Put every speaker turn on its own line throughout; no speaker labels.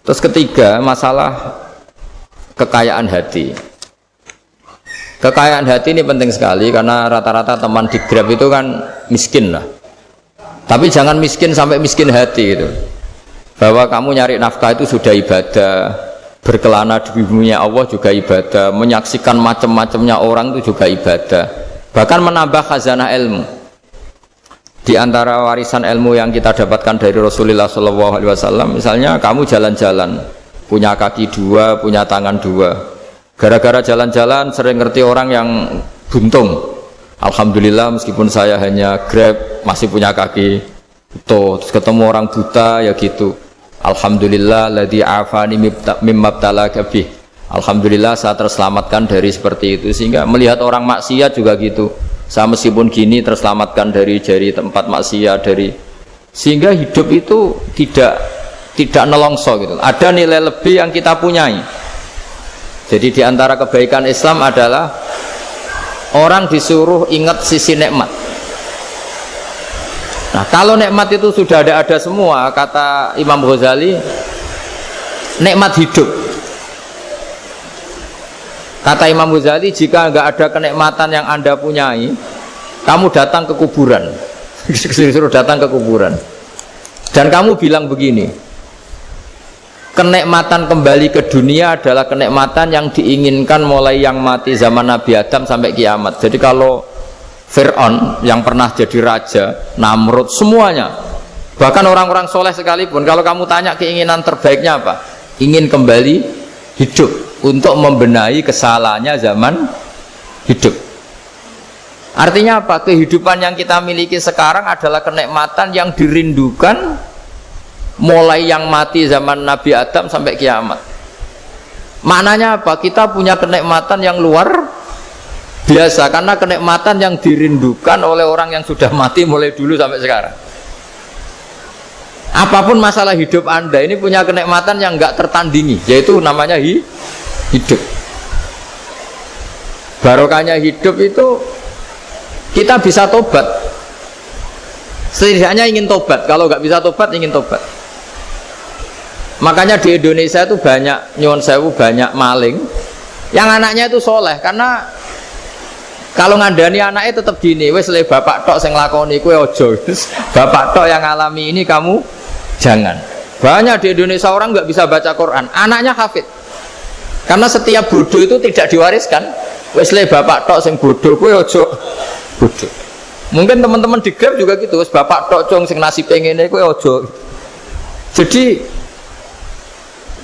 Terus ketiga, masalah kekayaan hati. Kekayaan hati ini penting sekali karena rata-rata teman di Grab itu kan miskin lah. Tapi jangan miskin sampai miskin hati gitu. Bahwa kamu nyari nafkah itu sudah ibadah, berkelana di buminya Allah juga ibadah, menyaksikan macam-macamnya orang itu juga ibadah. Bahkan menambah khazanah ilmu. Di antara warisan ilmu yang kita dapatkan dari Rasulullah SAW, misalnya kamu jalan-jalan, punya kaki dua, punya tangan dua. Gara-gara jalan-jalan sering ngerti orang yang buntung. Alhamdulillah meskipun saya hanya Grab masih punya kaki utuh. Terus ketemu orang buta ya gitu. Alhamdulillah ladzi afani mimma btalaka bih. Alhamdulillah saya terselamatkan dari seperti itu. Sehingga melihat orang maksiat juga gitu. Saya meskipun gini terselamatkan dari tempat maksiat dari. Sehingga hidup itu tidak nelongso gitu. Ada nilai lebih yang kita punyai. Jadi di antara kebaikan Islam adalah orang disuruh ingat sisi nikmat. Nah, kalau nikmat itu sudah ada semua, kata Imam Ghazali, nikmat hidup. Kata Imam Ghazali, jika nggak ada kenikmatan yang Anda punyai, kamu datang ke kuburan. Disuruh datang ke kuburan. Dan kamu bilang begini, kenikmatan kembali ke dunia adalah kenikmatan yang diinginkan mulai yang mati zaman Nabi Adam sampai kiamat. Jadi kalau Fir'aun yang pernah jadi raja, Namrud, semuanya, bahkan orang-orang soleh sekalipun, kalau kamu tanya keinginan terbaiknya apa? Ingin kembali hidup untuk membenahi kesalahannya zaman hidup. Artinya apa? Kehidupan yang kita miliki sekarang adalah kenikmatan yang dirindukan mulai yang mati zaman Nabi Adam sampai kiamat. Maknanya apa? Kita punya kenikmatan yang luar biasa karena kenikmatan yang dirindukan oleh orang yang sudah mati mulai dulu sampai sekarang. Apapun masalah hidup Anda ini punya kenikmatan yang enggak tertandingi, yaitu namanya hidup. Barokahnya hidup itu kita bisa tobat. Setidaknya ingin tobat. Kalau nggak bisa tobat, ingin tobat. Makanya di Indonesia itu banyak nyuwun sewu, banyak maling yang anaknya itu soleh. Karena kalau ngandani anaknya tetap gini, wes le bapak tok sing lakoni kowe ojo. Bapak tok yang alami ini kamu jangan. Banyak di Indonesia orang nggak bisa baca Quran, anaknya hafid. Karena setiap bodoh itu tidak diwariskan. Wes le bapak tok sing bodoh kowe ojo bodoh. Mungkin teman-teman di Grab juga gitu, wes bapak tok cong sing nasi pengene kowe ojo. Jadi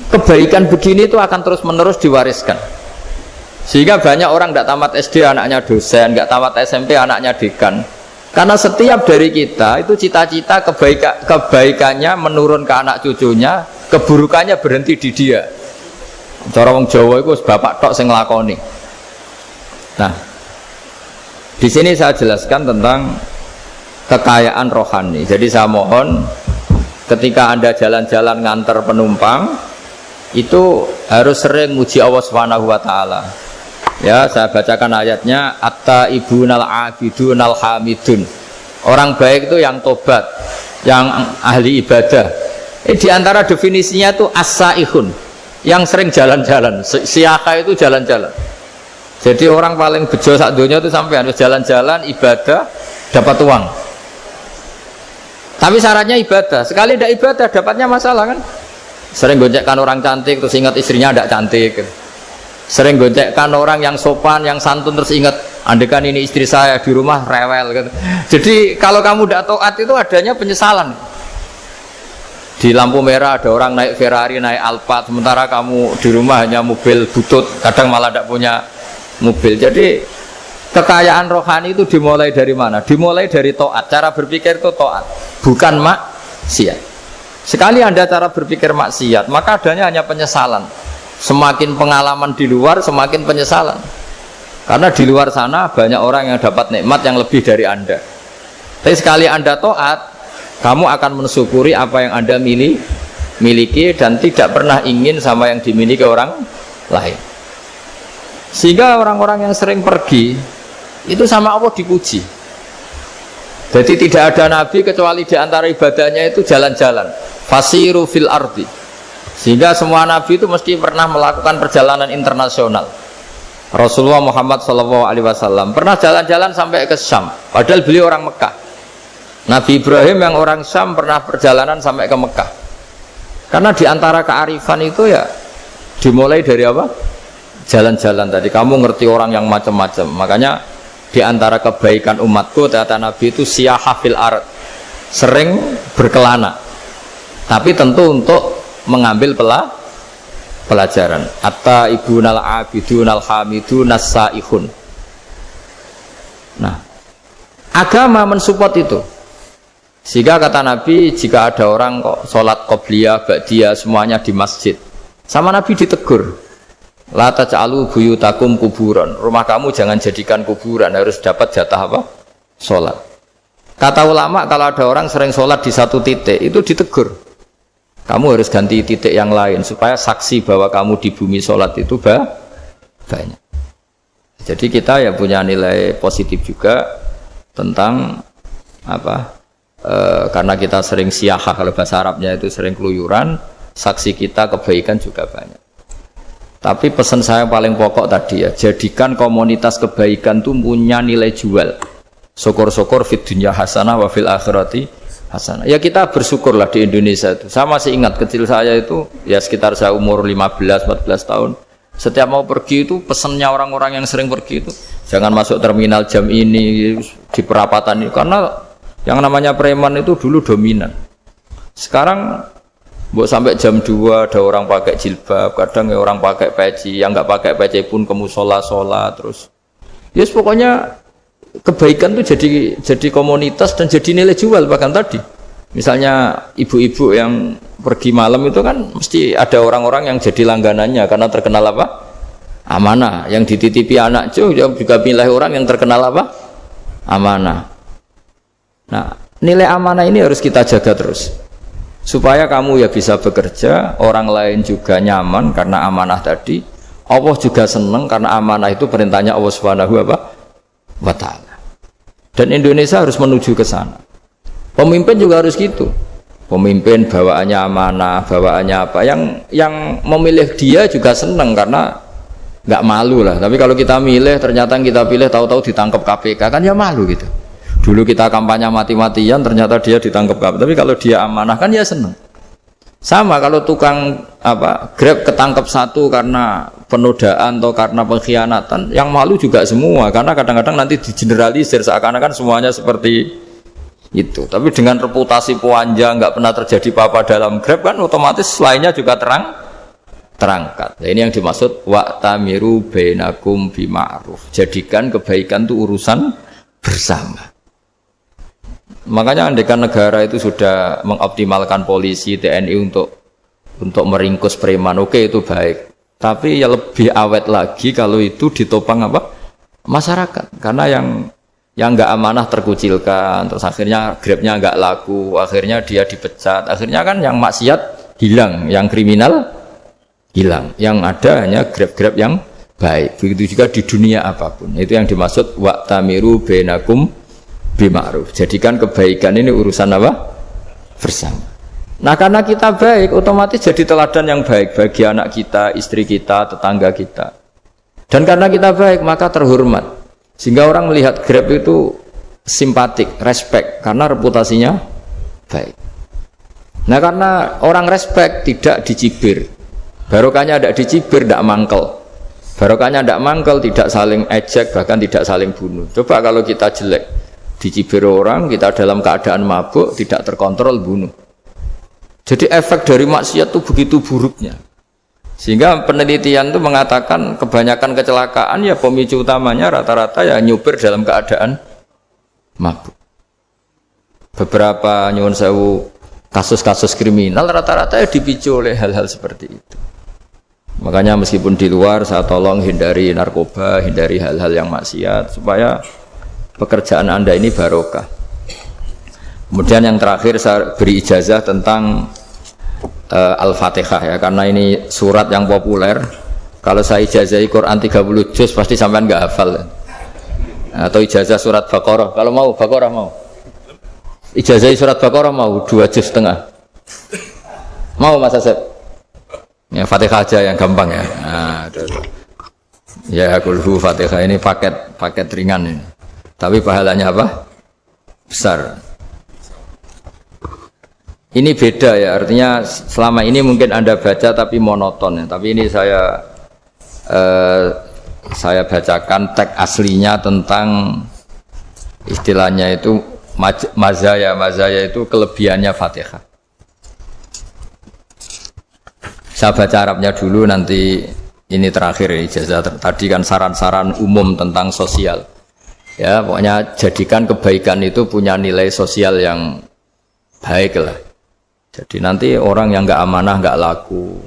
kebaikan begini itu akan terus-menerus diwariskan. Sehingga banyak orang tidak tamat SD anaknya dosen, nggak tamat SMP anaknya dekan. Karena setiap dari kita itu cita-cita kebaikannya menurun ke anak cucunya, keburukannya berhenti di dia. Cara wong Jawa itu bapak tok sing nglakoni. Nah, di sini saya jelaskan tentang kekayaan rohani. Jadi saya mohon ketika Anda jalan-jalan nganter penumpang itu harus sering muji Allah Subhanahu wa taala. Ya, saya bacakan ayatnya, at-taibunal abidunal hamidun. Orang baik itu yang tobat, yang ahli ibadah. Di antara definisinya itu as-saihun, yang sering jalan-jalan. Siyaka itu jalan-jalan. Jadi orang paling bejo sak donya itu sampai harus jalan-jalan ibadah dapat uang. Tapi syaratnya ibadah. Sekali tidak ibadah dapatnya masalah kan? Sering goncekkan orang cantik terus ingat istrinya tidak cantik. Sering goncekkan orang yang sopan, yang santun terus ingat andekan ini istri saya di rumah rewel gitu. Jadi kalau kamu tidak taat itu adanya penyesalan. Di lampu merah ada orang naik Ferrari, naik Alphard, sementara kamu di rumah hanya mobil butut, kadang malah tidak punya mobil. Jadi kekayaan rohani itu dimulai dari mana? Dimulai dari taat. Cara berpikir itu taat, bukan maksiat. Sekali Anda cara berpikir maksiat, maka adanya hanya penyesalan. Semakin pengalaman di luar, semakin penyesalan. Karena di luar sana banyak orang yang dapat nikmat yang lebih dari Anda. Tapi sekali Anda taat, kamu akan mensyukuri apa yang Anda miliki dan tidak pernah ingin sama yang dimiliki orang lain. Sehingga orang-orang yang sering pergi itu sama Allah dipuji. Jadi tidak ada nabi kecuali di antara ibadahnya itu jalan-jalan. Fasiru fil ardi. Sehingga semua nabi itu mesti pernah melakukan perjalanan internasional. Rasulullah Muhammad SAW pernah jalan-jalan sampai ke Syam, padahal beliau orang Mekah. Nabi Ibrahim yang orang Syam pernah perjalanan sampai ke Mekah. Karena diantara kearifan itu ya dimulai dari apa? Jalan-jalan tadi. Kamu ngerti orang yang macam-macam. Makanya diantara kebaikan umatku kata Nabi itu siyahah fil ard, sering berkelana. Tapi tentu untuk mengambil pelajaran. Atta ibunal abidunal hamidun as-saihun. Nah, agama mensupport itu. Sehingga kata Nabi, jika ada orang kok sholat qobliyah, ba'diyah semuanya di masjid, sama Nabi ditegur, la taj'alu buyutakum kuburan, rumah kamu jangan jadikan kuburan, harus dapat jatah apa? Sholat. Kata ulama, kalau ada orang sering sholat di satu titik, itu ditegur, kamu harus ganti titik yang lain supaya saksi bahwa kamu di bumi sholat itu banyak. Jadi kita ya punya nilai positif juga tentang apa? Karena kita sering siyahah, kalau bahasa Arabnya itu sering keluyuran, saksi kita kebaikan juga banyak. Tapi pesan saya paling pokok tadi ya, jadikan komunitas kebaikan itu punya nilai jual. Syukur-syukur fid dunya hasanah wa fil akhirati hasanah. Ya kita bersyukurlah di Indonesia itu. Saya masih ingat kecil saya itu ya sekitar saya umur 15-14 tahun. Setiap mau pergi itu pesannya orang-orang yang sering pergi itu jangan masuk terminal jam ini di perapatan ini, karena yang namanya preman itu dulu dominan. Sekarang buat sampai jam 2 ada orang pakai jilbab, kadang ya orang pakai peci, yang nggak pakai peci pun ke musola sholat terus. Yes, pokoknya kebaikan itu jadi komunitas dan jadi nilai jual. Bahkan tadi misalnya ibu-ibu yang pergi malam itu kan mesti ada orang-orang yang jadi langganannya karena terkenal apa? Amanah. Yang dititipi anak juga pilih orang yang terkenal apa? Amanah. Nah, nilai amanah ini harus kita jaga terus supaya kamu ya bisa bekerja, orang lain juga nyaman karena amanah tadi, Allah juga senang karena amanah itu perintahnya Allah Subhanahu wa ta'ala. Dan Indonesia harus menuju ke sana. Pemimpin juga harus gitu. Pemimpin bawaannya amanah, bawaannya apa, yang memilih dia juga senang karena nggak malu lah. Tapi kalau kita milih ternyata yang kita pilih tahu-tahu ditangkap KPK kan ya malu gitu. Dulu kita kampanye mati-matian, ternyata dia ditangkap KPK. Tapi kalau dia amanah kan ya senang. Sama kalau tukang Grab ketangkap satu karena penodaan atau karena pengkhianatan, yang malu juga semua. Karena kadang-kadang nanti digeneralisir seakan-akan semuanya seperti itu. Tapi dengan reputasi panjang, nggak pernah terjadi apa-apa dalam Grab kan otomatis lainnya juga terangkat. Nah, ini yang dimaksud wa'tamiru bainakum bima'ruf. Jadikan kebaikan itu urusan bersama. Makanya andekan negara itu sudah mengoptimalkan polisi, TNI untuk meringkus preman, oke itu baik. Tapi ya lebih awet lagi kalau itu ditopang masyarakat. Karena yang nggak amanah terkucilkan, terus akhirnya Grabnya nggak laku, akhirnya dia dipecat, akhirnya kan yang maksiat hilang, yang kriminal hilang, yang ada hanya Grab yang baik. Begitu juga di dunia apapun. Itu yang dimaksud wa'tamiru bainakum bima'ruf. Jadikan kebaikan ini urusan bersama. Nah, karena kita baik, otomatis jadi teladan yang baik bagi anak kita, istri kita, tetangga kita. Dan karena kita baik, maka terhormat. Sehingga orang melihat Grab itu simpatik, respect, karena reputasinya baik. Nah, karena orang respect tidak dicibir. Barokahnya tidak dicibir, tidak mangkel. Barokahnya tidak mangkel, tidak saling ejek, bahkan tidak saling bunuh. Coba kalau kita jelek, dicibir orang, kita dalam keadaan mabuk, tidak terkontrol, bunuh. Jadi efek dari maksiat itu begitu buruknya. Sehingga penelitian itu mengatakan kebanyakan kecelakaan ya pemicu utamanya rata-rata ya nyupir dalam keadaan mabuk. Beberapa nyuwun sewu kasus-kasus kriminal rata-rata ya dipicu oleh hal-hal seperti itu. Makanya meskipun di luar saya tolong hindari narkoba, hindari hal-hal yang maksiat supaya pekerjaan Anda ini barokah. Kemudian yang terakhir saya beri ijazah tentang Al-Fatihah ya, karena ini surat yang populer. Kalau saya ijazahi Quran 30 juz pasti sampean nggak hafal. Atau ijazah surat Baqarah, kalau mau Baqarah mau. Ijazahi surat Baqarah mau 2 juz setengah. Mau Mas Asep? Ya Fatihah aja yang gampang ya. Nah, ya kulhu Fatihah ini paket ringan ini. Tapi pahalanya apa? Besar. Ini beda ya, artinya selama ini mungkin Anda baca tapi monoton ya. Tapi ini saya bacakan teks aslinya tentang istilahnya itu mazaya itu kelebihannya Fatihah. Saya baca Arabnya dulu, nanti ini terakhir ijazah. Tadi kan saran-saran umum tentang sosial. Ya, pokoknya jadikan kebaikan itu punya nilai sosial yang baik lah. Jadi nanti orang yang nggak amanah nggak laku.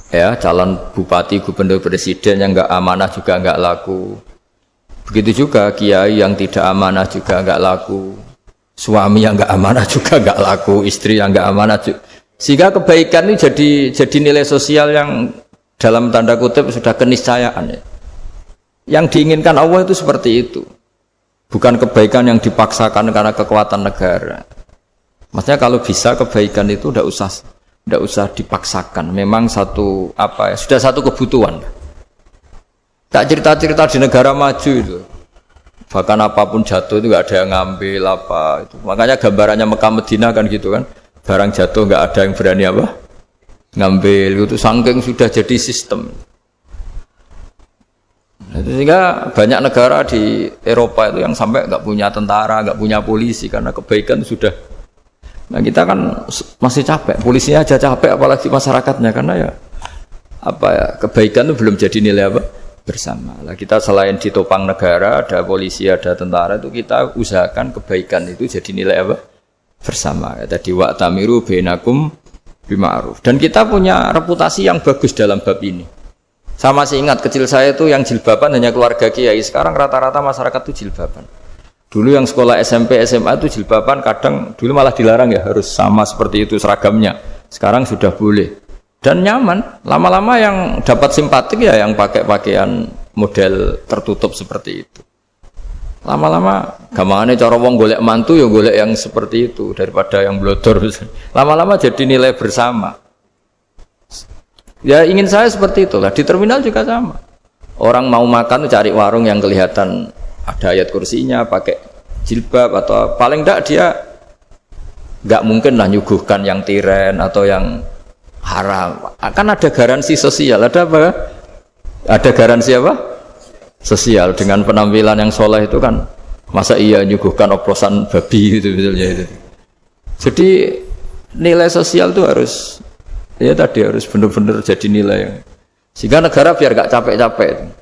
Ya, calon bupati, gubernur, presiden yang nggak amanah juga nggak laku. Begitu juga kiai yang tidak amanah juga nggak laku. Suami yang nggak amanah juga nggak laku. Istri yang nggak amanah juga. Sehingga kebaikan ini jadi nilai sosial yang dalam tanda kutip sudah keniscayaan ya. Yang diinginkan Allah itu seperti itu. Bukan kebaikan yang dipaksakan karena kekuatan negara. Maksudnya kalau bisa kebaikan itu tidak usah dipaksakan. Memang sudah satu kebutuhan. Tak cerita-cerita di negara maju itu. Bahkan apapun jatuh itu nggak ada yang ngambil apa itu. Makanya gambarannya Mekah Medina kan gitu kan. Barang jatuh nggak ada yang berani apa ngambil itu, saking sudah jadi sistem. Sehingga banyak negara di Eropa itu yang sampai nggak punya tentara, nggak punya polisi karena kebaikan sudah. Nah kita kan masih capek, polisinya aja capek apalagi masyarakatnya, karena ya kebaikan itu belum jadi nilai apa bersama. Nah, kita selain ditopang negara, ada polisi, ada tentara, itu kita usahakan kebaikan itu jadi nilai apa bersama. Tadi wa'tamiru bainakum bima'ruf. Dan kita punya reputasi yang bagus dalam bab ini. Saya masih ingat kecil saya itu yang jilbaban hanya keluarga kiai. Sekarang rata-rata masyarakat itu jilbaban. Dulu yang sekolah SMP, SMA itu jilbaban kadang dulu malah dilarang ya, harus sama seperti itu seragamnya. Sekarang sudah boleh. Dan nyaman. Lama-lama yang dapat simpatik ya yang pakai pakaian model tertutup seperti itu. Lama-lama gampangane cara wong golek mantu ya golek yang seperti itu daripada yang blodor. Lama-lama jadi nilai bersama. Ya ingin saya seperti itulah. Di terminal juga sama. Orang mau makan cari warung yang kelihatan ada ayat kursinya, pakai jilbab, atau paling enggak dia enggak mungkin lah nyuguhkan yang tiren atau yang haram. Akan ada garansi sosial. Ada apa? Ada garansi apa? Sosial. Dengan penampilan yang soleh itu kan, masa iya nyuguhkan oplosan babi gitu misalnya itu. Jadi nilai sosial itu harus harus benar-benar jadi nilai yang, sehingga negara biar gak capek-capek.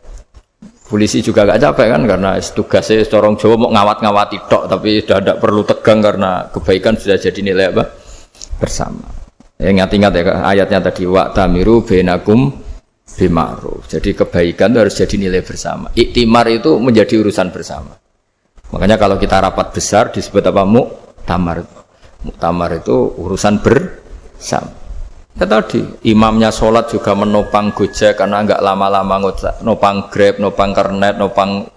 Polisi juga gak capek kan, karena tugasnya corong Jawa mau ngawat-ngawati tok, tapi sudah tidak perlu tegang karena kebaikan sudah jadi nilai apa bersama. Ingat-ingat ya ayatnya tadi, wa'tamiru bainakum bima'ruf. Jadi kebaikan itu harus jadi nilai bersama. Iktimar itu menjadi urusan bersama. Makanya kalau kita rapat besar disebut apa? Muktamar. Muktamar itu urusan bersama. Ya tadi imamnya sholat juga menopang Gojek karena enggak lama-lama nopang Grab, nopang Kernet, nopang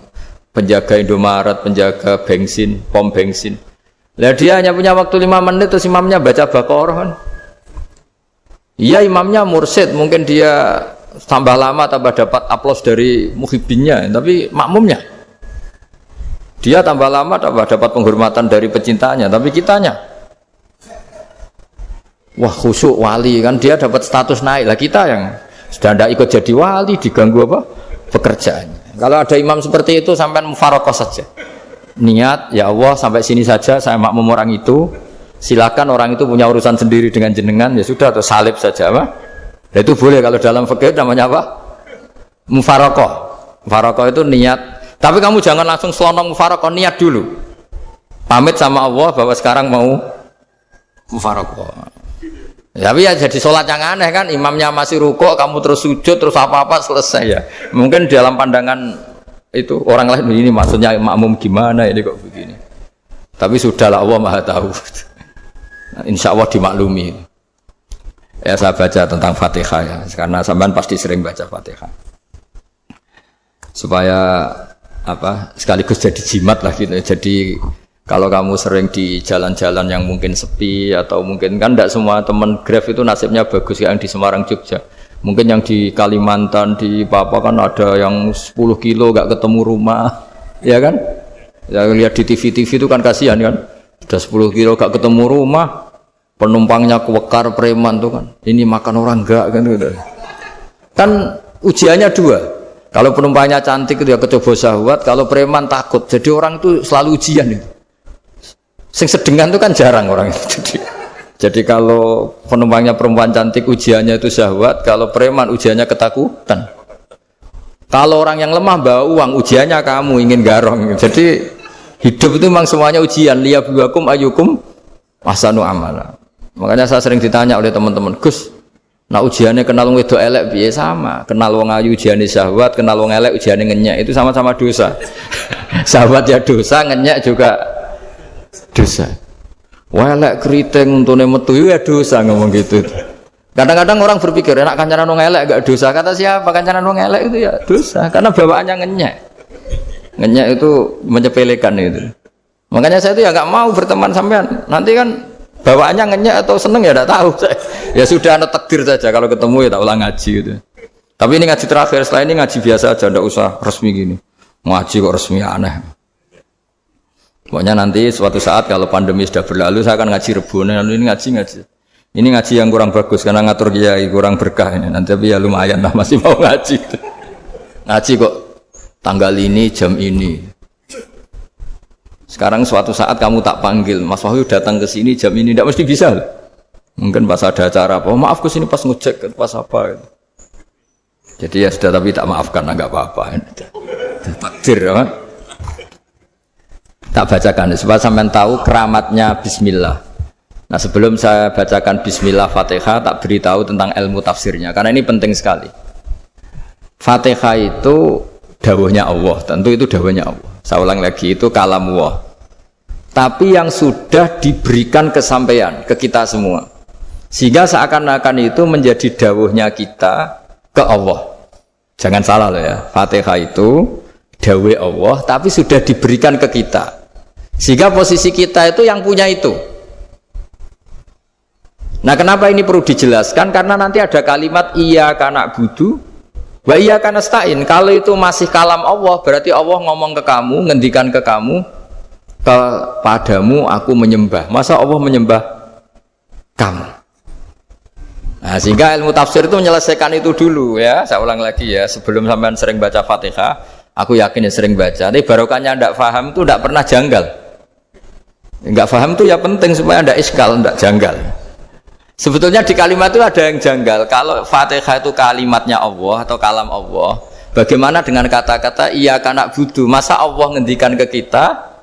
penjaga Indomaret, penjaga bensin, pom bensin. Lah dia hanya punya waktu 5 menit terus imamnya baca Baqarah kan. Iya imamnya mursyid, mungkin dia tambah lama tambah dapat aplaus dari muhibbinnya, tapi makmumnya dia tambah lama tambah dapat penghormatan dari pecintanya, tapi kitanya wah khusyuk wali kan, dia dapat status naik lah. Kita yang sudah tidak ikut jadi wali diganggu apa pekerjaannya. Kalau ada imam seperti itu sampai mufaroqah saja, niat ya Allah sampai sini saja saya makmum orang itu, silakan orang itu punya urusan sendiri dengan jenengan, ya sudah, atau salib saja apa. Nah, itu boleh kalau dalam fikih namanya apa? Mufaroqah. Mufaroqah itu niat. Tapi kamu jangan langsung selonong mufaroqah, niat dulu. Pamit sama Allah bahwa sekarang mau mufaroqah. Tapi ya jadi sholat yang aneh kan, imamnya masih rukuk, kamu terus sujud, terus apa-apa selesai ya. Mungkin dalam pandangan itu orang lain ini maksudnya makmum gimana ini kok begini. Tapi sudahlah, Allah Maha tahu. Insya Allah dimaklumi. Ya saya baca tentang Fatihah ya, karena sampean pasti sering baca Fatihah. Supaya apa? Sekaligus jadi jimat lah gitu. Jadi Kalau kamu sering di jalan-jalan yang mungkin sepi atau mungkin kan tidak semua teman Grab itu nasibnya bagus yang di Semarang Jogja. Mungkin yang di Kalimantan di Papua kan ada yang 10 kilo gak ketemu rumah, ya kan? Ya lihat di TV itu kan kasihan kan. Sudah 10 kilo gak ketemu rumah, penumpangnya kewekar preman tuh kan. Ini makan orang enggak kan gitu. Kan ujiannya dua. Kalau penumpangnya cantik itu ya kecoba syahwat, kalau preman takut. Jadi orang tuh selalu ujian itu. Sing sedengan itu kan jarang orang itu. Jadi kalau penumpangnya perempuan cantik ujiannya itu syahwat, kalau preman ujiannya ketakutan. Kalau orang yang lemah bawa uang ujiannya kamu ingin garong. Jadi hidup itu memang semuanya ujian. Liyabluwakum ayyukum ahsanu amala. Makanya saya sering ditanya oleh teman-teman, Gus, nah ujiannya kenal wong wedok elek piye? Sama. Kenal wong ayu ujiannya syahwat, kenal wong elek ujiannya ngenyek, itu sama-sama dosa. Syahwat ya dosa, ngenyek juga dosa. Welek keriting untune metu ya dosa ngomong gitu. Kadang-kadang orang berpikir enak kancanan wong elek gak dosa. Kata siapa kancanan wong elek itu ya dosa karena bawaannya ngenyek. Ngenyek itu menyepelekan itu. Makanya saya itu ya nggak mau berteman sampean. Nanti kan bawaannya ngenyek atau seneng ya tidak tahu. Ya sudah ada takdir saja kalau ketemu ya tak ulang ngaji gitu. Tapi ini ngaji terakhir, setelah ini ngaji biasa aja, tidak usah resmi gini. Ngaji kok resmi aneh. Pokoknya nanti suatu saat kalau pandemi sudah berlalu saya akan ngaji Rebone. Ini ngaji. Ini ngaji yang kurang bagus karena ngatur kiai kurang berkah ini. Nanti tapi ya lumayan lah masih mau ngaji. Ngaji kok tanggal ini jam ini. Sekarang suatu saat kamu tak panggil, Mas Wahyu datang ke sini jam ini, tidak mesti bisa. Mungkin pas ada acara apa, oh, maaf ke sini pas ngecek pas apa. Jadi ya sudah tapi tak maafkan, enggak apa-apa. Takdir ya. Tak bacakan supaya sampean tahu keramatnya bismillah. Nah, sebelum saya bacakan bismillah Fatihah, tak beritahu tentang ilmu tafsirnya karena ini penting sekali. Fatihah itu dawuhnya Allah, tentu itu dawuhnya Allah. Saya ulang lagi, itu kalam Allah. Tapi yang sudah diberikan kesampaian ke kita semua. Sehingga seakan-akan itu menjadi dawuhnya kita ke Allah. Jangan salah loh ya. Fatihah itu dawuh Allah tapi sudah diberikan ke kita. Sehingga posisi kita itu yang punya itu. Nah, kenapa ini perlu dijelaskan? Karena nanti ada kalimat iyyaka na'budu wa iyyaka nasta'in. Kalau itu masih kalam Allah, berarti Allah ngomong ke kamu, ngendikan ke kamu, kepadamu aku menyembah. Masa Allah menyembah kamu? Nah, sehingga ilmu tafsir itu menyelesaikan itu dulu ya. Saya ulang lagi ya, sebelum sampean sering baca Fatihah, aku yakin ya sering baca. Tapi barokahnya tidak paham itu tidak pernah janggal. Enggak paham itu ya penting supaya tidak iskal, tidak janggal. Sebetulnya di kalimat itu ada yang janggal. Kalau Fatihah itu kalimatnya Allah atau kalam Allah, bagaimana dengan kata-kata iyyaka na'budu? Masa Allah ngendikan ke kita,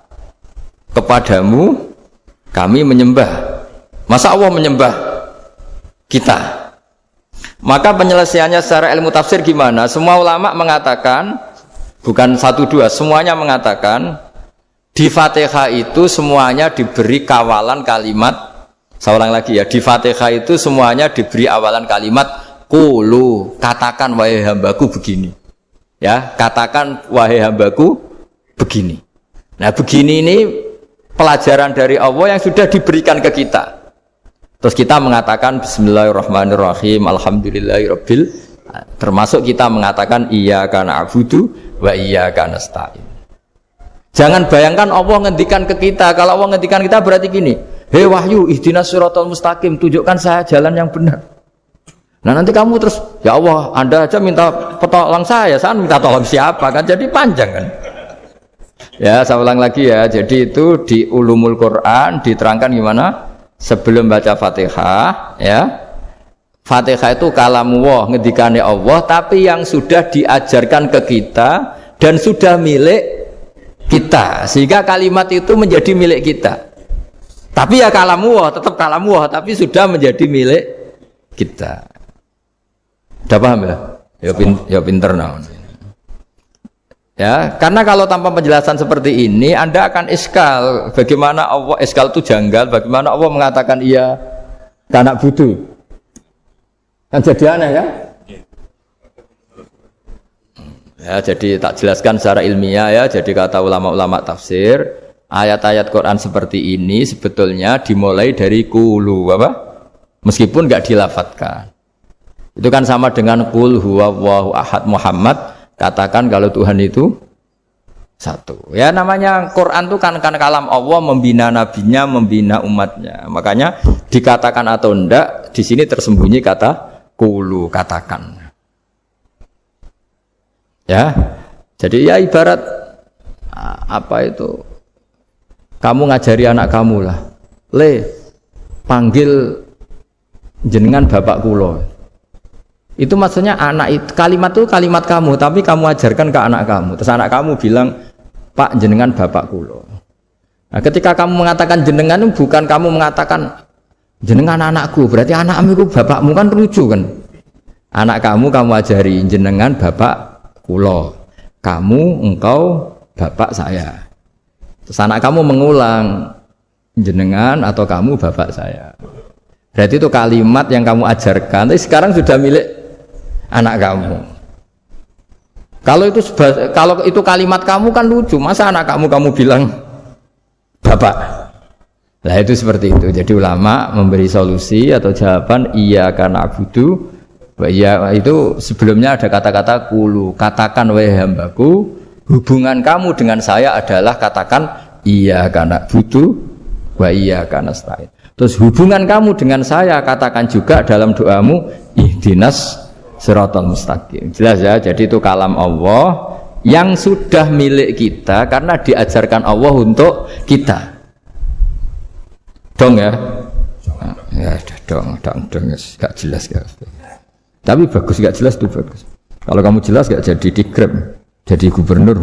kepadamu kami menyembah. Masa Allah menyembah kita? Maka penyelesaiannya secara ilmu tafsir gimana? Semua ulama mengatakan, bukan satu dua, semuanya mengatakan di Fatihah itu semuanya diberi kawalan kalimat. Saya ulang lagi ya, di Fatihah itu semuanya diberi awalan kalimat qulu, katakan wahai hambaku begini. Ya, katakan wahai hambaku begini. Nah, begini ini pelajaran dari Allah yang sudah diberikan ke kita. Terus kita mengatakan bismillahirrahmanirrahim, alhamdulillahirabbil, termasuk kita mengatakan iyyaka na'budu wa iyyaka nasta'in. Jangan bayangkan Allah ngendikan ke kita. Kalau Allah ngendikan kita berarti gini, hei wahyu ihdinas siratal mustaqim, tunjukkan saya jalan yang benar. Nah nanti kamu terus, ya Allah Anda aja minta tolong saya minta tolong siapa kan, jadi panjang kan. Ya saya ulang lagi ya, jadi itu di ulumul Quran diterangkan gimana sebelum baca Fatihah ya. Fatihah itu kalamullah, ngendikane Allah, tapi yang sudah diajarkan ke kita dan sudah milik kita, sehingga kalimat itu menjadi milik kita. Tapi ya kalamullah, tetap kalamullah, tapi sudah menjadi milik kita. Udah paham ya? Ya pinter naon. Ya, karena kalau tanpa penjelasan seperti ini, Anda akan iskal. Bagaimana Allah, iskal itu janggal, bagaimana Allah mengatakan iya karena butuh. Kan jadi aneh ya? Ya, jadi tak jelaskan secara ilmiah ya. Jadi kata ulama-ulama tafsir, ayat-ayat Quran seperti ini sebetulnya dimulai dari qulu apa? Meskipun enggak dilafatkan. Itu kan sama dengan qul huwallahu ahad Muhammad, katakan kalau Tuhan itu satu. Ya namanya Quran itu kan kalam Allah, membina nabinya, membina umatnya. Makanya dikatakan atau enggak, di sini tersembunyi kata qulu, katakan. Ya. Jadi ya ibarat apa itu? Kamu ngajari anak kamu lah. Le, panggil jenengan bapak kulo. Itu maksudnya anak itu, kalimat itu kalimat kamu, tapi kamu ajarkan ke anak kamu. Terus anak kamu bilang, Pak jenengan bapak kulo. Nah, ketika kamu mengatakan jenengan itu bukan kamu mengatakan jenengan anakku, berarti anakmu itu bapakmu, kan lucu kan? Anak kamu ajari jenengan bapak kulo. Kamu engkau bapak saya. Terus anak kamu mengulang jenengan atau kamu bapak saya. Berarti itu kalimat yang kamu ajarkan, tapi sekarang sudah milik anak kamu. Kalau itu kalimat kamu kan lucu, masa anak kamu bilang bapak? Nah itu seperti itu. Jadi ulama memberi solusi atau jawaban iyyaka na'budu. Ya itu sebelumnya ada kata-kata qulu, katakan wahai hambaku, hubungan kamu dengan saya adalah katakan iyyaka na'budu wa iyyaka nasta'in. Terus hubungan kamu dengan saya katakan juga dalam doamu ihdinas siratal mustaqim. Jelas ya, jadi itu kalam Allah yang sudah milik kita karena diajarkan Allah untuk kita. Dong ya? Ya dong, gak jelas gak. Tapi bagus, gak jelas itu bagus. Kalau kamu jelas gak jadi digrab, jadi gubernur.